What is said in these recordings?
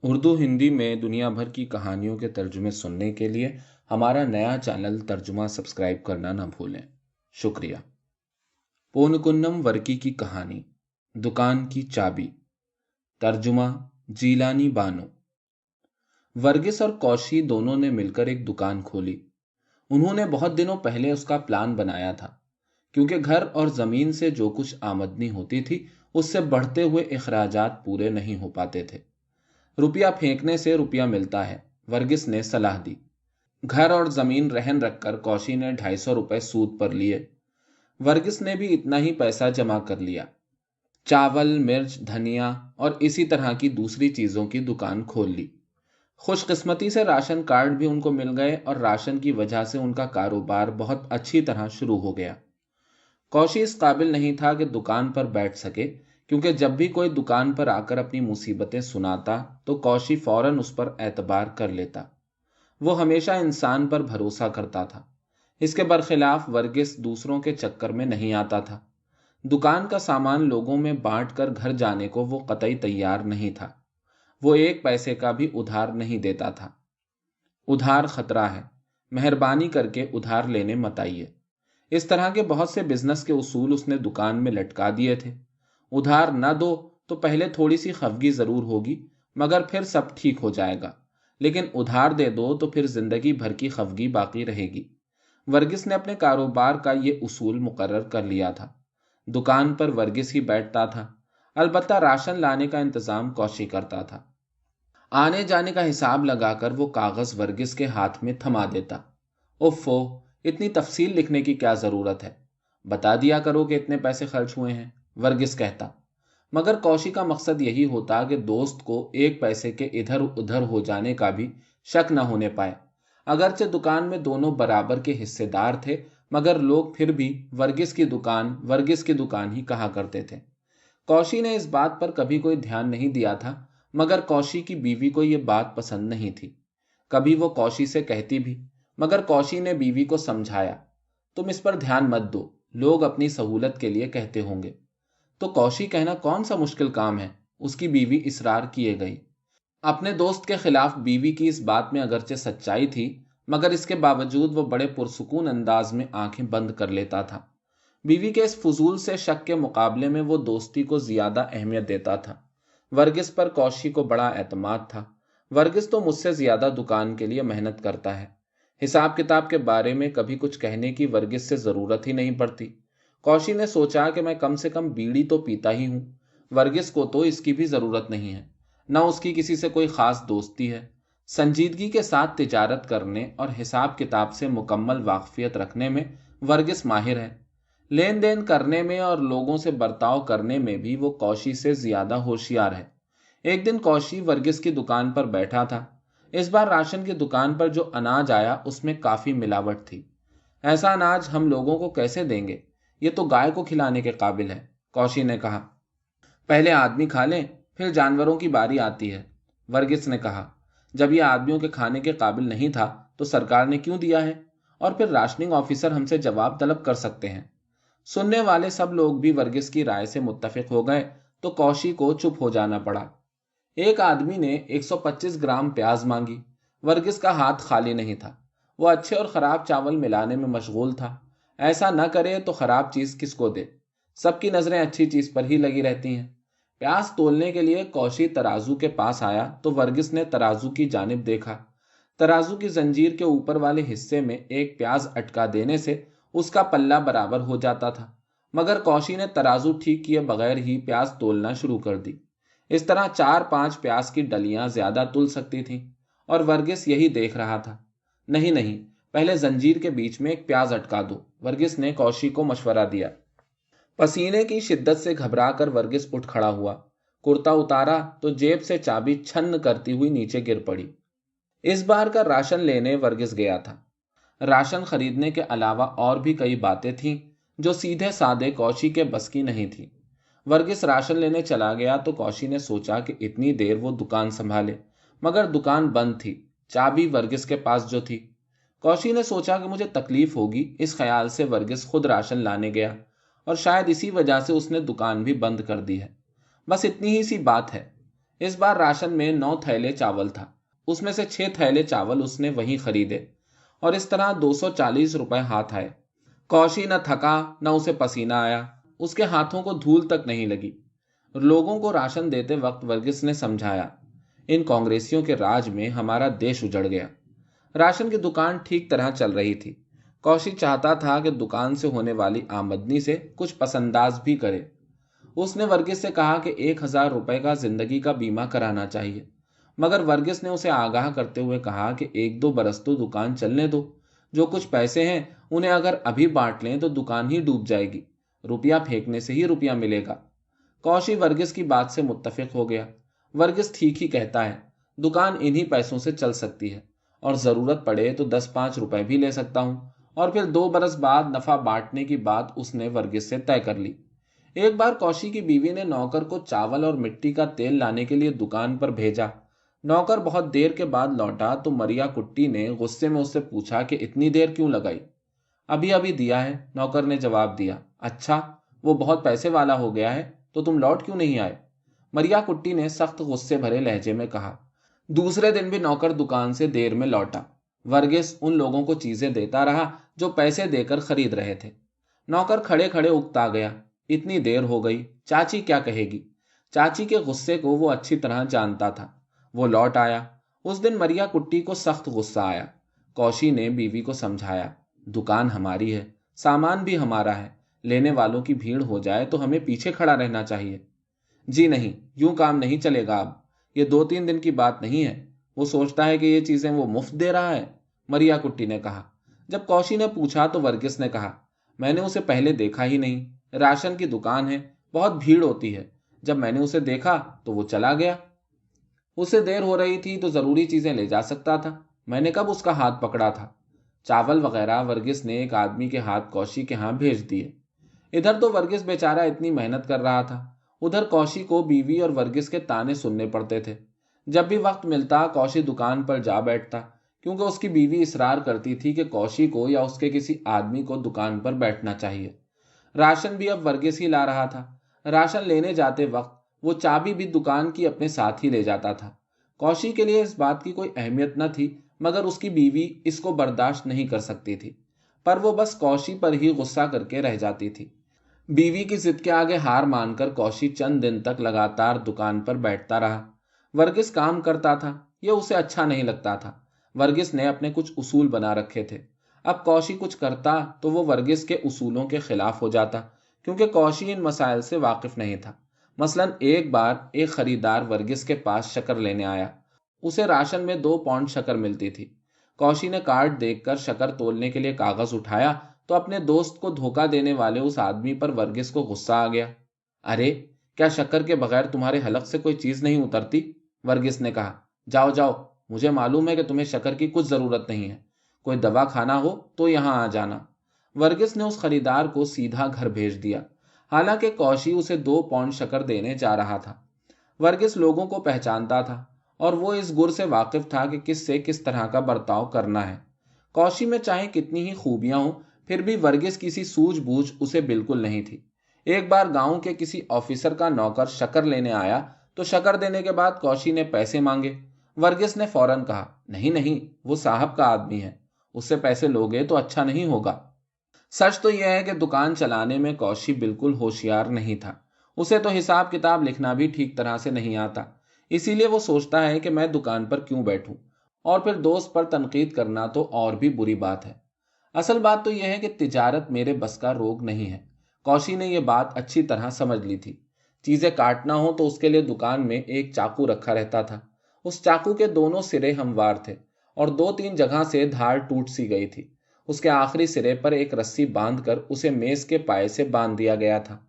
اردو ہندی میں دنیا بھر کی کہانیوں کے ترجمے سننے کے لیے ہمارا نیا چینل ترجمہ سبسکرائب کرنا نہ بھولیں۔ شکریہ۔ پونکنم ورکی کی کہانی دکان کی چابی، ترجمہ جیلانی بانو۔ ورگس اور کوشی دونوں نے مل کر ایک دکان کھولی۔ انہوں نے بہت دنوں پہلے اس کا پلان بنایا تھا، کیونکہ گھر اور زمین سے جو کچھ آمدنی ہوتی تھی اس سے بڑھتے ہوئے اخراجات پورے نہیں ہو پاتے تھے۔ روپیہ پھینکنے سے روپیہ ملتا ہے، ورگس نے صلاح دی۔ گھر اور زمین رہن رکھ کر کوشی نے 250 روپے سود پر لیے۔ ورگس نے بھی اتنا ہی پیسہ جمع کر لیا۔ چاول، مرچ، دھنیا اور اسی طرح کی دوسری چیزوں کی دکان کھول لی۔ خوش قسمتی سے راشن کارڈ بھی ان کو مل گئے اور راشن کی وجہ سے ان کا کاروبار بہت اچھی طرح شروع ہو گیا۔ کوشی اس قابل نہیں تھا کہ دکان پر بیٹھ سکے، کیونکہ جب بھی کوئی دکان پر آ کر اپنی مصیبتیں سناتا تو کوشی فوراً اس پر اعتبار کر لیتا۔ وہ ہمیشہ انسان پر بھروسہ کرتا تھا۔ اس کے برخلاف ورگس دوسروں کے چکر میں نہیں آتا تھا۔ دکان کا سامان لوگوں میں بانٹ کر گھر جانے کو وہ قطعی تیار نہیں تھا۔ وہ 1 پیسے کا بھی ادھار نہیں دیتا تھا۔ ادھار خطرہ ہے، مہربانی کر کے ادھار لینے مت آئیے۔ اس طرح کے بہت سے بزنس کے اصول اس نے دکان میں لٹکا دیے تھے۔ ادھار نہ دو تو پہلے تھوڑی سی خفگی ضرور ہوگی، مگر پھر سب ٹھیک ہو جائے گا، لیکن ادھار دے دو تو پھر زندگی بھر کی خفگی باقی رہے گی۔ ورگس نے اپنے کاروبار کا یہ اصول مقرر کر لیا تھا۔ دکان پر ورگس ہی بیٹھتا تھا، البتہ راشن لانے کا انتظام کوشی کرتا تھا۔ آنے جانے کا حساب لگا کر وہ کاغذ ورگس کے ہاتھ میں تھما دیتا۔ اوفو، اتنی تفصیل لکھنے کی کیا ضرورت ہے؟ بتا دیا کرو کہ اتنے پیسے خرچ ہوئے ہیں، ورگس کہتا۔ مگر کوشی کا مقصد یہی ہوتا کہ دوست کو 1 پیسے کے ادھر ادھر ہو جانے کا بھی شک نہ ہونے پائے۔ اگرچہ دکان میں دونوں برابر کے حصے دار تھے، مگر لوگ پھر بھی ورگس کی دکان ہی کہا کرتے تھے۔ کوشی نے اس بات پر کبھی کوئی دھیان نہیں دیا تھا، مگر کوشی کی بیوی کو یہ بات پسند نہیں تھی۔ کبھی وہ کوشی سے کہتی بھی، مگر کوشی نے بیوی کو سمجھایا، تم اس پر دھیان مت دو، لوگ اپنی سہولت کے لیے کہتے ہوں گے۔ تو کوشی کہنا کون سا مشکل کام ہے، اس کی بیوی اصرار کیے گئی۔ اپنے دوست کے خلاف بیوی کی اس بات میں اگرچہ سچائی تھی، مگر اس کے باوجود وہ بڑے پرسکون انداز میں آنکھیں بند کر لیتا تھا۔ بیوی کے اس فضول سے شک کے مقابلے میں وہ دوستی کو زیادہ اہمیت دیتا تھا۔ ورگس پر کوشی کو بڑا اعتماد تھا۔ ورگس تو مجھ سے زیادہ دکان کے لیے محنت کرتا ہے، حساب کتاب کے بارے میں کبھی کچھ کہنے کی ورگس سے ضرورت ہی نہیں پڑتی۔ کوشی نے سوچا کہ میں کم سے کم بیڑی تو پیتا ہی ہوں، ورگس کو تو اس کی بھی ضرورت نہیں ہے، نہ اس کی کسی سے کوئی خاص دوستی ہے۔ سنجیدگی کے ساتھ تجارت کرنے اور حساب کتاب سے مکمل واقفیت رکھنے میں ورگس ماہر ہے۔ لین دین کرنے میں اور لوگوں سے برتاؤ کرنے میں بھی وہ کوشی سے زیادہ ہوشیار ہے۔ ایک دن کوشی ورگس کی دکان پر بیٹھا تھا۔ اس بار راشن کی دکان پر جو اناج آیا اس میں کافی ملاوٹ تھی۔ ایسا اناج ہم لوگوں کو کیسے دیں گے؟ یہ تو گائے کو کھلانے کے قابل ہے، کوشی نے کہا۔ پہلے آدمی کھا لیں، پھر جانوروں کی باری آتی ہے، ورگس نے کہا۔ جب یہ آدمیوں کے کھانے کے قابل نہیں تھا تو سرکار نے کیوں دیا ہے؟ اور پھر راشننگ آفیسر ہم سے جواب طلب کر سکتے ہیں۔ سننے والے سب لوگ بھی ورگس کی رائے سے متفق ہو گئے تو کوشی کو چپ ہو جانا پڑا۔ ایک آدمی نے 125 گرام پیاز مانگی۔ ورگس کا ہاتھ خالی نہیں تھا، وہ اچھے اور خراب چاول ملانے میں مشغول تھا۔ ایسا نہ کرے تو خراب چیز کس کو دے؟ سب کی نظریں اچھی چیز پر ہی لگی رہتی ہیں۔ پیاز تولنے کے لیے کوشی ترازو کے پاس آیا تو ورگس نے ترازو کی جانب دیکھا۔ ترازو کی زنجیر کے اوپر والے حصے میں ایک پیاز اٹکا دینے سے اس کا پلہ برابر ہو جاتا تھا، مگر کوشی نے ترازو ٹھیک کیے بغیر ہی پیاز تولنا شروع کر دی۔ اس طرح 4-5 پیاز کی ڈلیاں زیادہ تل سکتی تھیں، اور ورگس یہی دیکھ رہا تھا۔ نہیں، پہلے زنجیر کے بیچ میں ایک پیاز اٹکا دو، ورگس نے کوشی کو مشورہ دیا۔ پسینے کی شدت سے گھبرا کر ورگس اٹھ کھڑا ہوا، کرتا اتارا تو جیب سے چابی چھن کرتی ہوئی نیچے گر پڑی۔ اس بار کا راشن لینے ورگس گیا تھا۔ راشن خریدنے کے علاوہ اور بھی کئی باتیں تھیں جو سیدھے سادے کوشی کے بس کی نہیں تھی۔ ورگس راشن لینے چلا گیا تو کوشی نے سوچا کہ اتنی دیر وہ دکان سنبھالے، مگر دکان بند تھی، چابی ورگس کے پاس جو تھی۔ کوشی نے سوچا کہ مجھے تکلیف ہوگی، اس خیال سے ورگس خود راشن لانے گیا، اور شاید اسی وجہ سے اس نے دکان بھی بند کر دی ہے۔ بس اتنی ہی سی بات ہے۔ इस बार राशन में 9 थैले चावल था। उसमें से 6 थैले चावल उसने वहीं खरीदे और इस तरह 240 रुपए हाथ आए। कौशी न थका न उसे पसीना आया, उसके हाथों को धूल तक नहीं लगी। लोगों को राशन देते वक्त वर्गीस ने समझाया, इन कांग्रेसियों के राज में हमारा देश उजड़ गया। राशन की दुकान ठीक तरह चल रही थी। कौशी चाहता था कि दुकान से होने वाली आमदनी से कुछ पसंदाज भी करे। उसने वर्गीस से कहा कि 1000 रुपए का जिंदगी का बीमा कराना चाहिए, मगर वर्गीस ने उसे आगाह करते हुए कहा कि 1-2 बरस तो दुकान चलने दो। जो कुछ पैसे हैं उन्हें अगर अभी बांट लें तो दुकान ही डूब जाएगी। रुपया फेंकने से ही रुपया मिलेगा। कौशी वर्गीस की बात से मुत्तफिक हो गया। वर्गीस ठीक ही कहता है, दुकान इन्हीं पैसों से चल सकती है और जरूरत पड़े तो 10-5 रुपए भी ले सकता हूं। और फिर 2 बरस बाद नफा बांटने की बात उसने वर्गीस से तय कर ली। एक बार कौशी की बीवी ने नौकर को चावल और मिट्टी का तेल लाने के लिए दुकान पर भेजा। नौकर बहुत देर के बाद लौटा तो मरिया कुट्टी ने गुस्से में उससे पूछा कि इतनी देर क्यों लगाई। अभी अभी दिया है, नौकर ने जवाब दिया। अच्छा, वो बहुत पैसे वाला हो गया है तो तुम लौट क्यों नहीं आए? मरिया कुट्टी ने सख्त गुस्से भरे लहजे में कहा। दूसरे दिन भी नौकर दुकान से देर में लौटा। वर्गीस उन लोगों को चीजें देता रहा जो पैसे देकर खरीद रहे थे। नौकर खड़े खड़े उकता गया, इतनी देर हो गई, चाची क्या कहेगी? चाची के गुस्से को वो अच्छी तरह जानता था। वो लौट आया। उस दिन मरिया कुट्टी को सख्त गुस्सा आया। कौशी ने बीवी को समझाया, दुकान हमारी है, सामान भी हमारा है, लेने वालों की भीड़ हो जाए तो हमें पीछे खड़ा रहना चाहिए। जी नहीं, यूं काम नहीं चलेगा। अब ये 2-3 दिन की बात नहीं है। वो सोचता है कि ये चीजें वो मुफ्त दे रहा है, मरिया कुट्टी ने कहा। जब कौशी ने पूछा तो वर्गीस ने कहा, मैंने उसे पहले देखा ही नहीं। राशन की दुकान है, बहुत भीड़ होती है। जब मैंने उसे देखा तो वो चला गया। उसे देर हो रही थी तो जरूरी चीजें ले जा सकता था। मैंने कब उसका हाथ पकड़ा था? चावल वगैरह वर्गीस ने एक आदमी के हाथ कौशी के हाथ भेज दिए। इधर तो वर्गीस बेचारा इतनी मेहनत कर रहा था, उधर कौशी को बीवी और वर्गीस के ताने सुनने पड़ते थे। जब भी वक्त मिलता कौशी दुकान पर जा बैठता, क्योंकि उसकी बीवी इसरार करती थी कि कौशी को या उसके किसी आदमी को दुकान पर बैठना चाहिए। राशन भी अब वर्गीस ही ला रहा था। राशन लेने जाते वक्त वो चाबी भी दुकान की अपने साथ ही ले जाता था। कौशी के लिए इस बात की कोई अहमियत न थी, मगर उसकी बीवी इसको बर्दाश्त नहीं कर सकती थी। पर वो बस कौशी पर ही गुस्सा करके रह जाती थी। बीवी की जिद के आगे हार मानकर कौशी चंद दिन तक लगातार दुकान पर बैठता रहा। वर्गीस काम करता था, यह उसे अच्छा नहीं लगता था। वर्गीस ने अपने कुछ उसूल बना रखे थे। अब कौशी कुछ करता तो वो वर्गीस के उसूलों के खिलाफ हो जाता, क्योंकि कौशी इन मसाइल से वाकिफ नहीं था। मसलन एक बार एक खरीदार वर्गीस के पास शक्कर लेने आया। उसे राशन में 2 पाउंड शक्कर मिलती थी। कौशी ने कार्ड देखकर शक्कर तोलने के लिए कागज उठाया तो अपने दोस्त को धोखा देने वाले उस आदमी पर वर्गीस को गुस्सा आ गया। अरे, क्या शक्कर के बगैर तुम्हारे हलक से कोई चीज नहीं उतरती? वर्गीस ने कहा। जाओ जाओ, मुझे मालूम है कि तुम्हें शक्कर की कुछ जरूरत नहीं है। कोई दवा खाना हो तो यहां आ जाना। वर्गीस ने उस खरीदार को सीधा घर भेज दिया। हालांकि कौशी उसे 2 पाउंड शक्कर देने जा रहा था। वर्गीस लोगों को पहचानता था और वो इस गुर से वाकिफ था कि किससे किस तरह का बर्ताव करना है। कौशी में चाहे कितनी ही खूबियां हों, फिर भी वर्गीस किसी सूझबूझ उसे बिल्कुल नहीं थी। एक बार गांव के किसी ऑफिसर का नौकर शक्कर लेने आया तो शक्कर देने के बाद कौशी ने पैसे मांगे। वर्गीस ने फौरन कहा, नहीं नहीं, वो साहब का आदमी है, उससे पैसे लोगे तो अच्छा नहीं होगा। सच तो यह है कि दुकान चलाने में कौशी बिल्कुल होशियार नहीं था। उसे तो हिसाब किताब लिखना भी ठीक तरह से नहीं आता। इसीलिए वो सोचता है कि मैं दुकान पर क्यों बैठूं, और फिर दोस्त पर तनकीद करना तो और भी बुरी बात है। असल बात तो यह है कि तिजारत मेरे बस का रोग नहीं है। कौशी ने यह बात अच्छी तरह समझ ली थी। चीजें काटना हो तो उसके लिए दुकान में एक चाकू रखा रहता था। उस चाकू के दोनों सिरे हमवार थे और 2-3 जगह से धार टूट सी गई थी। उसके आखिरी सिरे पर एक रस्सी बांधकर उसे मेज के पाए से बांध दिया गया था।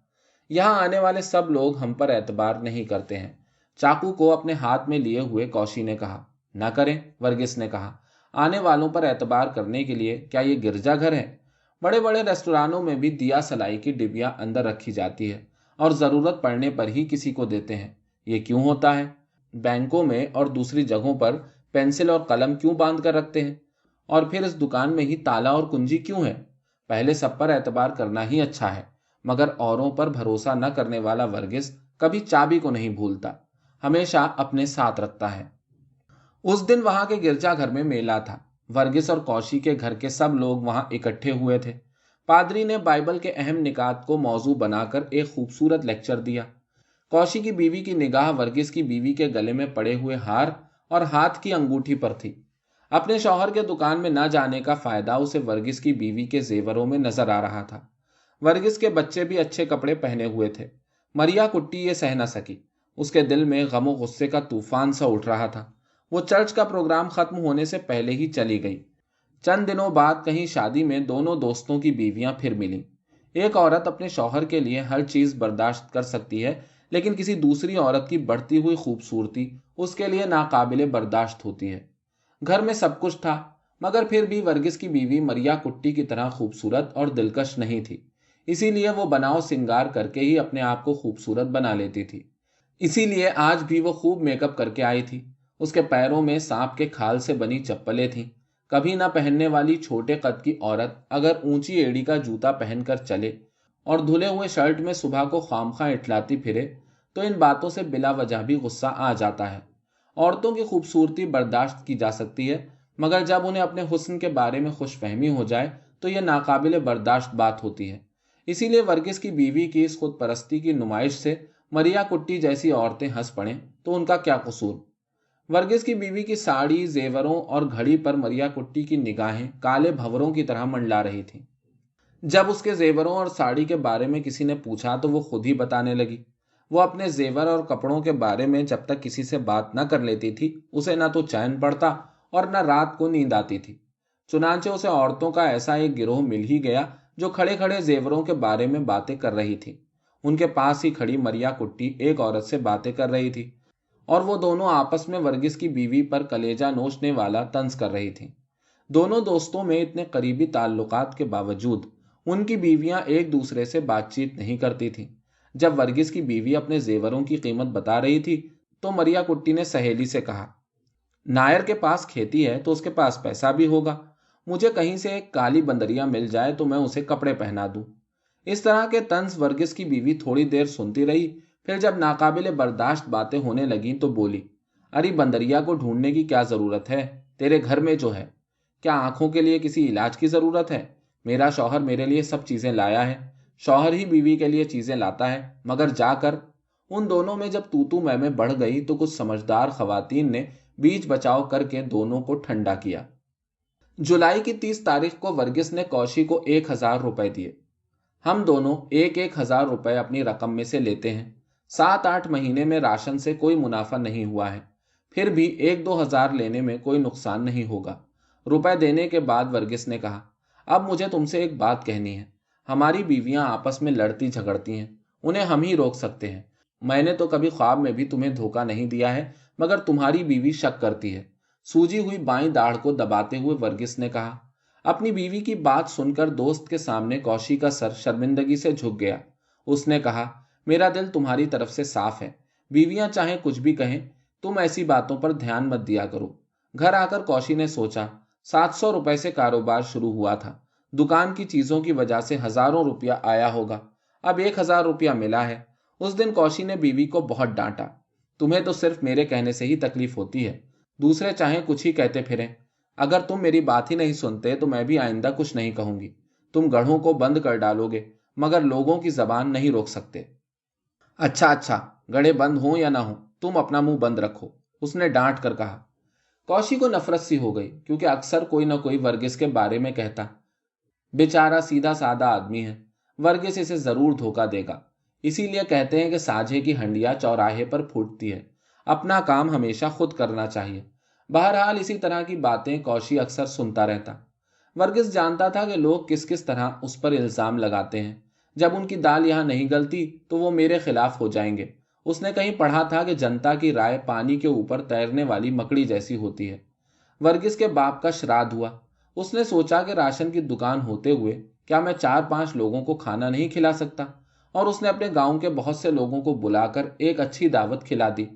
यहां आने वाले सब लोग हम पर एतबार नहीं करते हैं। चाकू को अपने हाथ में लिए हुए कौशी ने कहा। ना करें, वर्गीस ने कहा। आने वालों पर एतबार करने के लिए क्या ये गिरजाघर है? बड़े बड़े रेस्टोरानों में भी दिया सलाई की डिबिया अंदर रखी जाती है और जरूरत पड़ने पर ही किसी को देते हैं। ये क्यों होता है? बैंकों में और दूसरी जगहों पर पेंसिल और कलम क्यों बांध कर रखते हैं? और फिर इस दुकान में ही ताला और कुंजी क्यों है? पहले सब पर एतबार करना ही अच्छा है, मगर औरों पर भरोसा न करने वाला वर्गीस कभी चाबी को नहीं भूलता। हमेशा अपने साथ रखता है। उस दिन वहां के गिरजा घर में मेला था। वर्गीस और कौशी के घर के सब लोग वहां इकट्ठे हुए थे। पादरी ने बाइबल के अहम निकात को मौजू बनाकर एक खूबसूरत लेक्चर दिया। कौशी की बीवी की निगाह वर्गीस की बीवी के गले में पड़े हुए हार और हाथ की अंगूठी पर थी। अपने शौहर के दुकान में न जाने का फायदा उसे वर्गीस की बीवी के जेवरों में नजर आ रहा था। वर्गीस के बच्चे भी अच्छे कपड़े पहने हुए थे। मरिया कुट्टी ये सह न सकी। उसके दिल में गमो गुस्से का तूफान सा उठ रहा था। वो चर्च का प्रोग्राम खत्म होने से पहले ही चली गई। चंद दिनों बाद कहीं शादी में दोनों दोस्तों की बीवियां फिर मिली। एक औरत अपने शौहर के लिए हर चीज बर्दाश्त कर सकती है, लेकिन किसी दूसरी औरत की बढ़ती हुई खूबसूरती उसके लिए नाकाबिले बर्दाश्त होती है। घर में सब कुछ था, मगर फिर भी वर्गीस की बीवी मरिया कुट्टी की तरह खूबसूरत और दिलकश नहीं थी। इसीलिए वो बनाव सिंगार करके ही अपने आप को खूबसूरत बना लेती थी। इसीलिए आज भी वो खूब मेकअप करके आई थी। उसके पैरों में सांप के खाल से बनी चप्पलें थीं। कभी न पहनने वाली छोटे कद की औरत अगर ऊंची एड़ी का जूता पहनकर चले और धुले हुए शर्ट में सुबह को खामखा इठलाती फिरे तो इन बातों से बिला वजह भी गुस्सा आ जाता है। औरतों की खूबसूरती बर्दाश्त की जा सकती है, मगर जब उन्हें अपने हुस्न के बारे में खुशफहमी हो जाए तो यह नाकाबिले बर्दाश्त बात होती है। इसीलिए वर्गीस की बीवी की इस खुद परस्ती की नुमाइश से मरिया कुट्टी जैसी औरतें हंस पड़ें तो उनका क्या कसूर। वर्गीस की बीवी की साड़ी, जेवरों और घड़ी पर मरिया कुट्टी की निगाहें काले भंवरों की तरह मंडला रही थीं। जब उसके जेवरों और साड़ी के बारे में किसी ने पूछा तो वो खुद ही बताने लगी। वो अपने जेवर और कपड़ों के बारे में जब तक किसी से बात न कर लेती थी, उसे न तो चैन पड़ता और न रात को नींद आती थी। चुनांचे उसे औरतों का ऐसा एक गिरोह मिल ही गया जो खड़े खड़े जेवरों के बारे में बातें कर रही थी। उनके पास ही खड़ी मरिया कुट्टी एक औरत से बातें कर रही थी और वो दोनों आपस में वर्गीस की बीवी पर कलेजा नोचने वाला तंज कर रही थी। दोनों दोस्तों में इतने करीबी ताल्लुकात के बावजूद उनकी बीवियां एक दूसरे से बातचीत नहीं करती थीं। जब वर्गीस की बीवी अपने जेवरों की कीमत बता रही थी तो मरिया कुट्टी ने सहेली से कहा, नायर के पास खेती है तो उसके पास पैसा भी होगा। मुझे कहीं से एक काली बंदरिया मिल जाए तो मैं उसे कपड़े पहना दूं। इस तरह के तंज वर्गीस की बीवी थोड़ी देर सुनती रही, फिर जब नाकाबिले बर्दाश्त बातें होने लगी तो बोली, अरे बंदरिया को ढूंढने की क्या जरूरत है, तेरे घर में जो है। क्या आंखों के लिए किसी इलाज की जरूरत है? मेरा शौहर मेरे लिए सब चीजें लाया है। शौहर ही बीवी के लिए चीजें लाता है। मगर जाकर उन दोनों में जब तू मैं बढ़ गई तो कुछ समझदार खवातीन ने बीच बचाव करके दोनों को ठंडा किया। जुलाई की 30 तारीख को वर्गीस ने कौशी को 1000 रुपए दिए। हम दोनों 1,000 रुपए अपनी रकम में से लेते हैं। 7-8 महीने में राशन से कोई मुनाफा नहीं हुआ है, फिर भी 1-2 हजार लेने में कोई नुकसान नहीं होगा। रुपए देने के बाद वर्गीस ने कहा, अब मुझे तुमसे एक बात कहनी है। हमारी बीवियां आपस में लड़ती झगड़ती हैं, उन्हें हम ही रोक सकते हैं। मैंने तो कभी ख्वाब में भी तुम्हें धोखा नहीं दिया है, मगर तुम्हारी बीवी शक करती है। सूजी हुई बाईं दाढ़ को दबाते हुए वर्गीस ने कहा। अपनी बीवी की बात सुनकर दोस्त के सामने कौशी का सर शर्मिंदगी से झुक गया। उसने कहा, मेरा दिल तुम्हारी तरफ से साफ है। बीवियां चाहे कुछ भी कहें, तुम ऐसी बातों पर ध्यान मत दिया करो। घर आकर कौशी ने सोचा, 700 रुपए से कारोबार शुरू हुआ था। दुकान की चीजों की वजह से हजारों रुपया आया होगा। अब 1000 रुपया मिला है। उस दिन कौशी ने बीवी को बहुत डांटा। तुम्हें तो सिर्फ मेरे कहने से ही तकलीफ होती है, दूसरे चाहे कुछ ही कहते फिरें। अगर तुम मेरी बात ही नहीं सुनते तो मैं भी आइंदा कुछ नहीं कहूंगी। तुम गढ़ों को बंद कर डालोगे, मगर लोगों की जबान नहीं रोक सकते। अच्छा, गढ़े बंद हो या ना हो, तुम अपना मुंह बंद रखो, उसने डांट कर कहा। कौशी को नफरत सी हो गई, क्योंकि अक्सर कोई ना कोई वर्गीस के बारे में कहता, बेचारा सीधा सादा आदमी है, वर्गीस इसे जरूर धोखा देगा। इसीलिए कहते हैं कि साझे की हंडिया चौराहे पर फूटती है। अपना काम हमेशा खुद करना चाहिए। बहरहाल इसी तरह की बातें कौशी अक्सर सुनता रहता। वर्गीस जानता था कि लोग किस किस तरह उस पर इल्जाम लगाते हैं। जब उनकी दाल यहां नहीं गलती तो वो मेरे खिलाफ हो जाएंगे। उसने कहीं पढ़ा था कि जनता की राय पानी के ऊपर तैरने वाली मकड़ी जैसी होती है। वर्गीस के बाप का श्राद्ध हुआ। उसने सोचा कि राशन की दुकान होते हुए क्या मैं 4-5 लोगों को खाना नहीं खिला सकता, और उसने अपने गांव के बहुत से लोगों को बुलाकर एक अच्छी दावत खिला दी।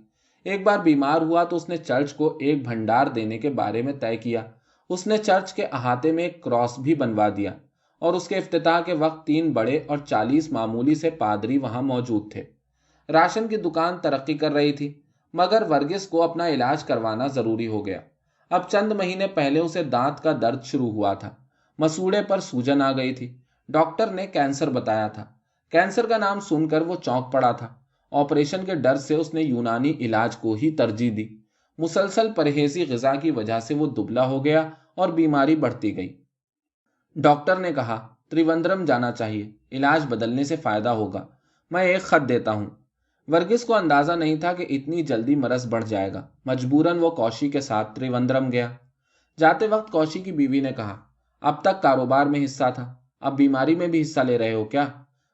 एक बार बीमार हुआ तो उसने चर्च को एक भंडार देने के बारे में तय किया। उसने चर्च के अहाते में एक क्रॉस भी बनवा दिया, और उसके इफ्तिताह के वक्त 3 बड़े और 40 मामूली से पादरी वहां मौजूद थे। राशन की दुकान तरक्की कर रही थी। मगर वर्गीस को अपना इलाज करवाना जरूरी हो गया। अब चंद महीने पहले उसे दांत का दर्द शुरू हुआ था। मसूड़े पर सूजन आ गई थी। डॉक्टर ने कैंसर बताया था। कैंसर का नाम सुनकर वो चौंक पड़ा था। ऑपरेशन के डर से उसने यूनानी इलाज को ही तरजीह दी। मुसलसल परहेजी ग़िज़ा की वजह से वो दुबला हो गया और बीमारी बढ़ती गई। डॉक्टर ने कहा, त्रिवेंद्रम जाना चाहिए, इलाज बदलने से फायदा होगा। मैं एक खत देता हूं। वर्गीस को अंदाजा नहीं था कि इतनी जल्दी मरज बढ़ जाएगा। मजबूरन वो कौशी के साथ त्रिवेंद्रम गया। जाते वक्त कौशी की बीवी ने कहा, अब तक कारोबार में हिस्सा था, अब बीमारी में भी हिस्सा ले रहे हो क्या?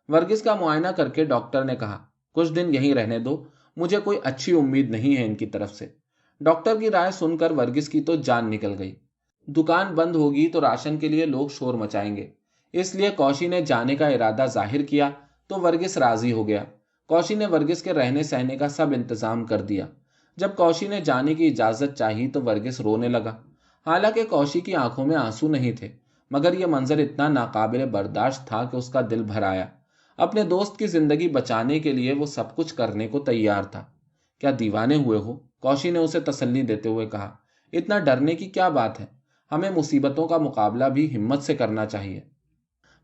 वर्गीस का मुआयना करके डॉक्टर ने कहा, कुछ दिन यहीं रहने दो, मुझे कोई अच्छी उम्मीद नहीं है इनकी तरफ से। डॉक्टर की राय सुनकर वर्गीस की तो जान निकल गई। दुकान बंद होगी तो राशन के लिए लोग शोर मचाएंगे, इसलिए कौशी ने जाने का इरादा जाहिर किया तो वर्गीस राजी हो गया। कौशी ने वर्गीस के रहने सहने का सब इंतजाम कर दिया। जब कौशी ने जाने की इजाजत चाही तो वर्गीस रोने लगा। हालांकि कौशी की आंखों में आंसू नहीं थे, मगर यह मंजर इतना नाकाबिले बर्दाश्त था कि उसका दिल भर आया। अपने दोस्त की जिंदगी बचाने के लिए वो सब कुछ करने को तैयार था। क्या दीवाने हुए हो? कौशी ने उसे तसल्ली देते हुए कहा, इतना डरने की क्या बात है? हमें मुसीबतों का मुकाबला भी हिम्मत से करना चाहिए।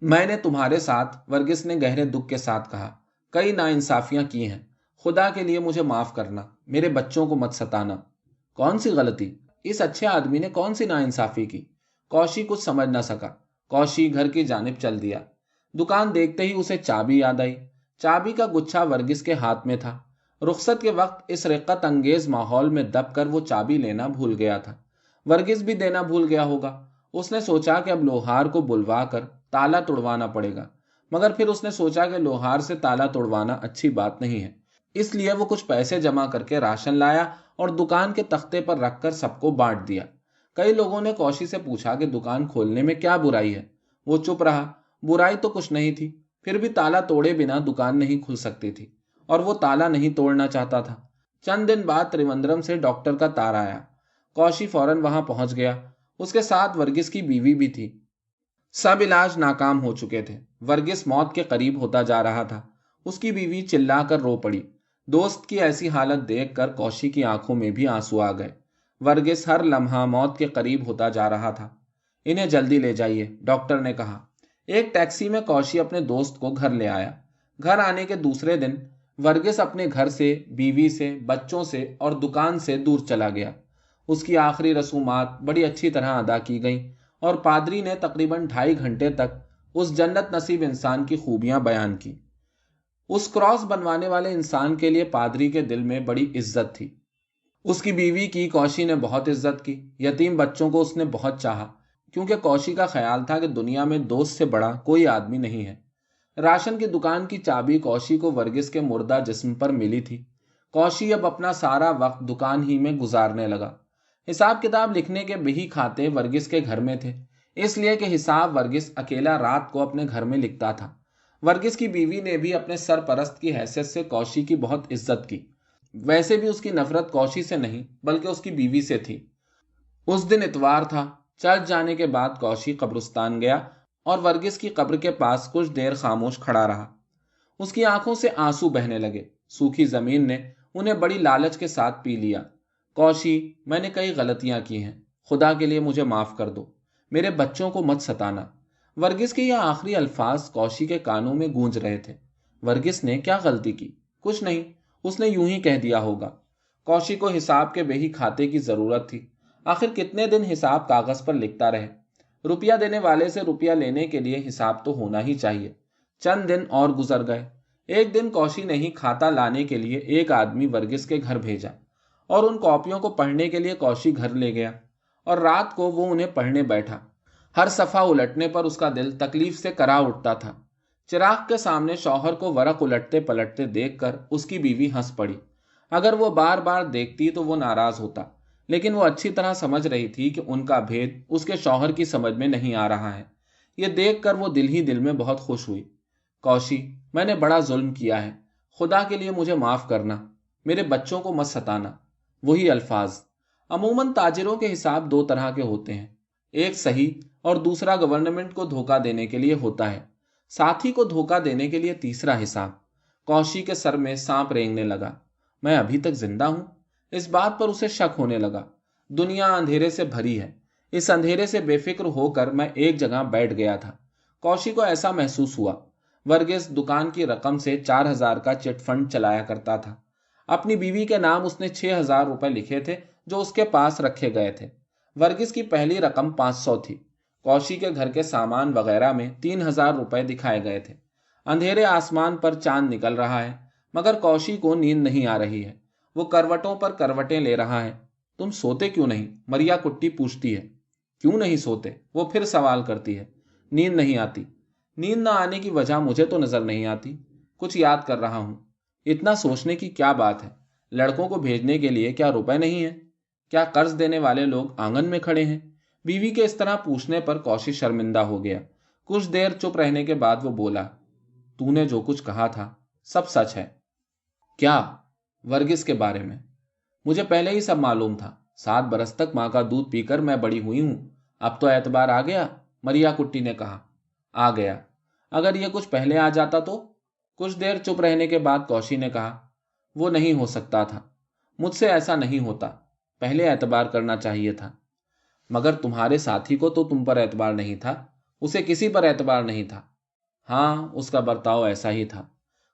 मैंने तुम्हारे साथ, वर्गीस ने गहरे दुख के साथ कहा, कई नाइंसाफियां की हैं। खुदा के लिए मुझे माफ करना, मेरे बच्चों को मत सताना। कौन सी गलती? इस अच्छे आदमी ने कौन सी नाइंसाफी की? कौशी कुछ समझ ना सका। कौशी घर की जानिब चल दिया। दुकान देखते ही उसे चाबी याद आई। चाबी का गुच्छा वर्गीस के हाथ में था। रुखसत के वक्त इस रिक्कत अंगेज माहौल में दबकर वो चाबी लेना भूल गया था। वर्गीस भी देना भूल गया होगा। उसने सोचा कि अब लोहार को बुलवा कर ताला तोड़वाना पड़ेगा, मगर फिर उसने सोचा कि लोहार से ताला तोड़वाना अच्छी बात नहीं है। इसलिए वो कुछ पैसे जमा करके राशन लाया और दुकान के तख्ते पर रखकर सबको बांट दिया। कई लोगों ने कौशी से पूछा कि दुकान खोलने में क्या बुराई है। वो चुप रहा। बुराई तो कुछ नहीं थी, फिर भी ताला तोड़े बिना दुकान नहीं खुल सकती थी और वो ताला नहीं तोड़ना चाहता था। चंद दिन बाद त्रिवेंद्रम से डॉक्टर का तार आया। कौशी फौरन वहां पहुंच गया। उसके साथ वर्गीस की बीवी भी थी। सब इलाज नाकाम हो चुके थे। वर्गीस मौत के करीब होता जा रहा था। उसकी बीवी चिल्लाकर रो पड़ी। दोस्त की ऐसी हालत देखकर कौशी की आंखों में भी आंसू आ गए। वर्गीस हर लम्हा मौत के करीब होता जा रहा था। इन्हें जल्दी ले जाइए, डॉक्टर ने कहा। एक टैक्सी में कौशी अपने दोस्त को घर ले आया। घर आने के दूसरे दिन वर्गीस अपने घर से, बीवी से, बच्चों से और दुकान से दूर चला गया। उसकी आखिरी रसूमात बड़ी अच्छी तरह अदा की गईं और पादरी ने तकरीबन 2.5 घंटे तक उस जन्नत नसीब इंसान की खूबियां बयान की। उस क्रॉस बनवाने वाले इंसान के लिए पादरी के दिल में बड़ी इज्जत थी। उसकी बीवी की कौशी ने बहुत इज्जत की। यतीम बच्चों को उसने बहुत चाहा, क्योंकि कौशी का ख्याल था कि दुनिया में दोस्त से बड़ा कोई आदमी नहीं है। राशन की दुकान की चाबी कौशी को वर्गीस के मुर्दा जिस्म पर मिली थी। कौशी अब अपना सारा वक्त दुकान ही में गुजारने लगा। हिसाब किताब लिखने के बही खाते वर्गीस के घर में थे, इसलिए कि हिसाब वर्गीस अकेला रात को अपने घर में लिखता था। वर्गीस की बीवी ने भी अपने सरपरस्त की हैसियत से कौशी की बहुत इज्जत की। वैसे भी उसकी नफरत कौशी से नहीं बल्कि उसकी बीवी से थी। उस दिन इतवार था। चर्च जाने के बाद कौशी कब्रिस्तान गया और वर्गीस की कब्र के पास कुछ देर खामोश खड़ा रहा। उसकी आंखों से आंसू बहने लगे। सूखी जमीन ने उन्हें बड़ी लालच के साथ पी लिया। कौशी, मैंने कई गलतियां की हैं, खुदा के लिए मुझे माफ कर दो, मेरे बच्चों को मत सताना। वर्गीस के यह आखिरी अल्फाज कौशी के कानों में गूंज रहे थे। वर्गीस ने क्या गलती की? कुछ नहीं, उसने यूं ही कह दिया होगा। कौशी को हिसाब के बही खाते की जरूरत थी। आखिर कितने दिन हिसाब कागज पर लिखता रहे? रुपया देने वाले से रुपया लेने के लिए हिसाब तो होना ही चाहिए। चंद दिन और गुजर गए। एक दिन कौशी ने ही खाता लाने के लिए एक आदमी वर्गीस के घर भेजा और उन कॉपियों को पढ़ने के लिए कौशी घर ले गया और रात को वो उन्हें पढ़ने बैठा। हर सफ़ा उलटने पर उसका दिल तकलीफ से करा उठता था। चिराग के सामने शौहर को वरक उलटते पलटते देखकर उसकी बीवी हंस पड़ी। अगर वो बार बार देखती तो वो नाराज होता, लेकिन वो अच्छी तरह समझ रही थी कि उनका भेद उसके शौहर की समझ में नहीं आ रहा है। ये देखकर वो दिल ही दिल में बहुत खुश हुई। कौशी, मैंने बड़ा जुल्म किया है, खुदा के लिए मुझे माफ करना, मेरे बच्चों को मत सताना। वही अल्फाज। अमूमन ताजिरों के हिसाब दो तरह के होते हैं, एक सही और दूसरा गवर्नमेंट को धोखा देने के लिए होता है। साथी को धोखा देने के लिए तीसरा हिसाब। कौशी के सर में सांप रेंगने लगा। मैं अभी तक जिंदा हूं? इस बात पर उसे शक होने लगा। दुनिया अंधेरे से भरी है। इस अंधेरे से बेफिक्र होकर मैं एक जगह बैठ गया था। कौशी को ऐसा महसूस हुआ। वर्गीस दुकान की रकम से 4,000 का चिट फंड चलाया करता था। अपनी बीवी के नाम उसने 6,000 रुपए लिखे थे जो उसके पास रखे गए थे। वर्गीस की पहली रकम 500 थी। कौशी के घर के सामान वगैरह में 3,000 रुपए दिखाए गए थे। अंधेरे आसमान पर चांद निकल रहा है, मगर कौशी को नींद नहीं आ रही है। वो करवटों पर करवटें ले रहा है। तुम सोते क्यों नहीं? मरिया कुट्टी पूछती है। क्यों नहीं सोते? वो फिर सवाल करती है। नींद नहीं आती। नींद न आने की वजह मुझे तो नजर नहीं आती। कुछ याद कर रहा हूं। इतना सोचने की क्या बात है? लड़कों को भेजने के लिए क्या रुपए नहीं है? क्या कर्ज देने वाले लोग आंगन में खड़े हैं? बीवी के इस तरह पूछने पर कौशी शर्मिंदा हो गया। कुछ देर चुप रहने के बाद वो बोला, तूने जो कुछ कहा था सब सच है। क्या? वर्गीस के बारे में? मुझे पहले ही सब मालूम था। 7 बरस तक माँ का दूध पीकर मैं बड़ी हुई हूं। अब तो एतबार आ गया, मरिया कुट्टी ने कहा। आ गया। अगर ये कुछ पहले आ जाता तो? कुछ देर चुप रहने के बाद कौशी ने कहा, वो नहीं हो सकता था। मुझसे ऐसा नहीं होता। पहले एतबार करना चाहिए था। मगर तुम्हारे साथी को तो तुम पर एतबार नहीं था। उसे किसी पर एतबार नहीं था। हाँ, उसका बर्ताव ऐसा ही था,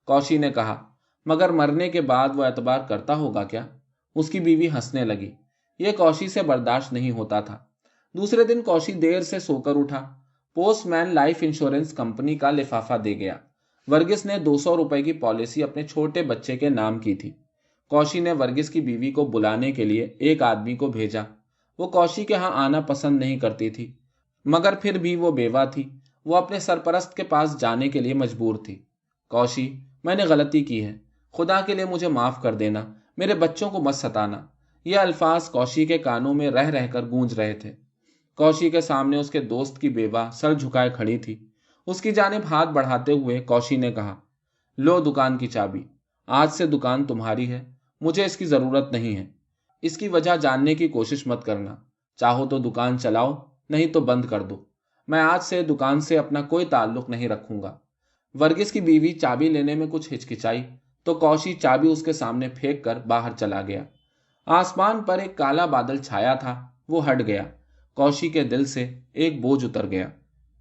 कौशी ने कहा। मगर मरने के बाद वो एतबार करता होगा क्या? उसकी बीवी हंसने लगी। ये कौशी से बर्दाश्त नहीं होता था। दूसरे दिन कौशी देर से सोकर उठा। पोस्टमैन लाइफ इंश्योरेंस कंपनी का लिफाफा दे गया। वर्गीस ने 200 रुपए की पॉलिसी अपने छोटे बच्चे के नाम की थी। कौशी ने वर्गीस की बीवी को बुलाने के लिए एक आदमी को भेजा। वो कौशी के यहाँ आना पसंद नहीं करती थी, मगर फिर भी वो बेवा थी। वो अपने सरपरस्त के पास जाने के लिए मजबूर थी। कौशी, मैंने गलती की है। खुदा के लिए मुझे माफ कर देना। मेरे बच्चों को मत सताना। ये अल्फाज कौशी के कानों में रह रहकर गूंज रहे थे। कौशी के सामने उसके दोस्त की बेवा सर झुकाए खड़ी थी। उसकी जानिब हाथ बढ़ाते हुए कौशी ने कहा, लो दुकान की चाबी। आज से दुकान तुम्हारी है। मुझे इसकी जरूरत नहीं है। इसकी वजह जानने की कोशिश मत करना। चाहो तो दुकान चलाओ, नहीं तो बंद कर दो। मैं आज से दुकान से अपना कोई ताल्लुक नहीं रखूंगा। वर्गीस की बीवी चाबी लेने में कुछ हिचकिचाई तो कौशी चाबी उसके सामने फेंक कर बाहर चला गया। आसमान पर एक काला बादल छाया था। वो हट गया। कौशी के दिल से एक बोझ उतर गया।